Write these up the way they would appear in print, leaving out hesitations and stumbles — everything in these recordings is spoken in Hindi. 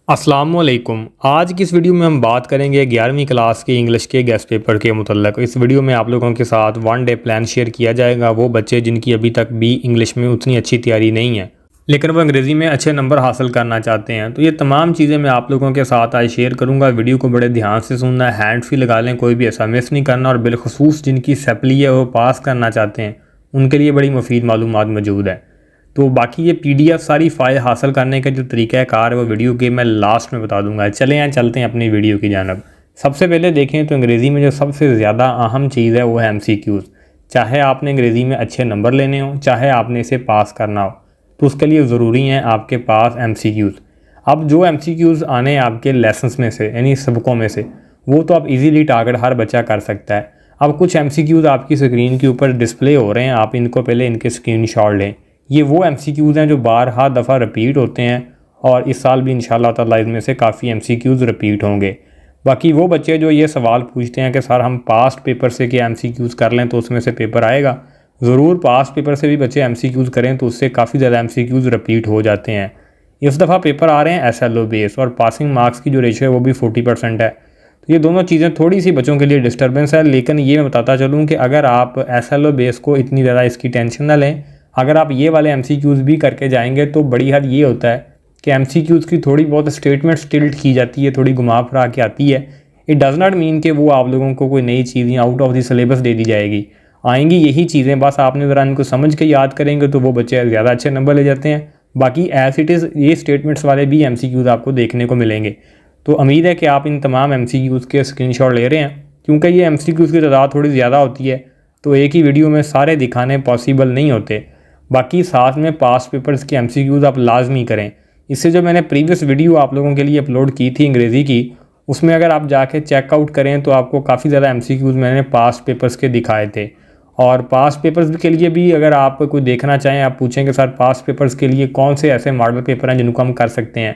अस्सलामुअलैकुम। आज की इस वीडियो में हम बात करेंगे 11वीं क्लास के इंग्लिश के गेस्ट पेपर के मुतल्लक। इस वीडियो में आप लोगों के साथ 1 डे प्लान शेयर किया जाएगा। वो बच्चे जिनकी अभी तक भी इंग्लिश में उतनी अच्छी तैयारी नहीं है लेकिन वो अंग्रेज़ी में अच्छे नंबर हासिल करना चाहते हैं, तो ये तमाम चीज़ें मैं आप लोगों के साथ आज शेयर करूँगा। वीडियो को बड़े ध्यान से सुनना है, हैंड फ्री लगा लें, कोई भी ऐसा मिस नहीं करना। और बिलखसूस जिनकी सप्ली है वो पास करना चाहते हैं उनके लिए बड़ी मुफीद मालूमात मौजूद है। तो बाकी ये PDF सारी फाइल हासिल करने का जो तरीक़ाकार है वो वीडियो के मैं लास्ट में बता दूंगा। चलते हैं अपनी वीडियो की जानब। सबसे पहले देखें तो अंग्रेज़ी में जो सबसे ज़्यादा अहम चीज़ है वो है MCQs। चाहे आपने अंग्रेज़ी में अच्छे नंबर लेने हो, चाहे आपने इसे पास करना हो, तो उसके लिए ज़रूरी हैं आपके पास MCQs। अब जो MCQs आने आपके लेसन्स में से यानी सबकों में से, वो तो आप इजीली टारगेट हर बच्चा कर सकता है। अब कुछ MCQs आपकी स्क्रीन के ऊपर डिस्प्ले हो रहे हैं, आप इनको पहले इनके स्क्रीनशॉट लें। ये वो MCQs हैं जो बारहा दफ़ा रिपीट होते हैं और इस साल भी इंशाल्लाह ताला इनमें से काफ़ी MCQs रिपीट होंगे। बाकी वो बच्चे जो ये सवाल पूछते हैं कि सर हम पास्ट पेपर से क्या MCQs कर लें तो उसमें से पेपर आएगा, ज़रूर पास्ट पेपर से भी बच्चे MCQs करें तो उससे काफ़ी ज़्यादा MCQs रिपीट हो जाते हैं। इस दफ़ा पेपर आ रहे हैं SLO बेस और पासिंग मार्क्स की जो रेशियो है वो भी 40% है। तो ये दोनों चीज़ें थोड़ी सी बच्चों के लिए डिस्टर्बेंस है, लेकिन ये मैं बताता चलूँ कि अगर आप SLO बेस को इतनी ज़्यादा इसकी टेंशन ना लें, अगर आप ये वाले MCQs भी करके जाएंगे तो बड़ी हद ये होता है कि MCQs की थोड़ी बहुत स्टेटमेंट टिल्ट की जाती है, थोड़ी घुमा फिरा के आती है। इट डज़ नॉट मीन कि वो आप लोगों को कोई नई चीज़ें आउट ऑफ द सिलेबस दे दी जाएगी, आएंगी यही चीज़ें, बस आपने ज़रा इनको समझ के याद करेंगे तो वो बच्चे ज़्यादा अच्छे नंबर ले जाते हैं। बाकी एज इट इज़ ये स्टेटमेंट्स वाले भी MCQs आपको देखने को मिलेंगे। तो उम्मीद है कि आप इन तमाम MCQs के स्क्रीनशॉट ले रहे हैं, क्योंकि ये MCQs की तादाद थोड़ी ज़्यादा होती है तो एक ही वीडियो में सारे दिखाने पॉसिबल नहीं होते। बाकी साथ में पास्ट पेपर्स की MCQs आप लाजमी करें। इससे जो मैंने प्रीवियस वीडियो आप लोगों के लिए अपलोड की थी अंग्रेज़ी की, उसमें अगर आप जाके चेकआउट करें तो आपको काफ़ी ज़्यादा MCQs मैंने पास्ट पेपर्स के दिखाए थे। और पास्ट पेपर्स के लिए भी अगर आप कोई देखना चाहें, आप पूछेंगे सर पास्ट पेपर्स के लिए कौन से ऐसे मॉडल पेपर हैं जिनको हम कर सकते हैं,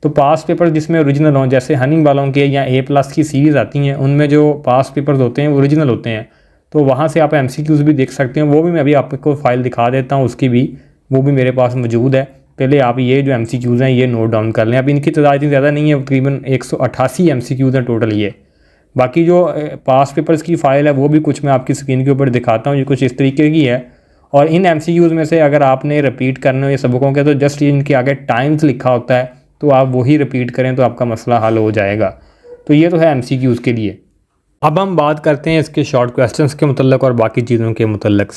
तो पास्ट पेपर जिसमें ओरिजिनल हों, जैसे हनिंग वालों के या A+ की सीरीज़ आती हैं, उनमें जो पास्ट पेपर्स होते हैं वो ओरिजिनल होते हैं, तो वहाँ से आप MCQs भी देख सकते हैं। वो भी मैं अभी आपको फ़ाइल दिखा देता हूँ, उसकी भी वो भी मेरे पास मौजूद है। पहले आप ये जो MCQs हैं ये नोट डाउन कर लें। अब इनकी तादाद इतनी ज़्यादा नहीं है, तकरीबन 188 MCQs हैं टोटल ये। बाकी जो पास्ट पेपर्स की फ़ाइल है वो भी कुछ मैं आपकी स्क्रीन के ऊपर दिखाता हूँ, ये कुछ इस तरीके की है। और इन MCQs में से अगर आपने रिपीट करने हो ये सबकों के, तो जस्ट इनके आगे टाइम्स लिखा होता है, तो आप वही रिपीट करें तो आपका मसला हल हो जाएगा। तो ये तो है MCQs के लिए। अब हम बात करते हैं इसके शॉर्ट क्वेश्चंस के मुतल्लिक़ और बाकी चीज़ों के मुतल्लिक़।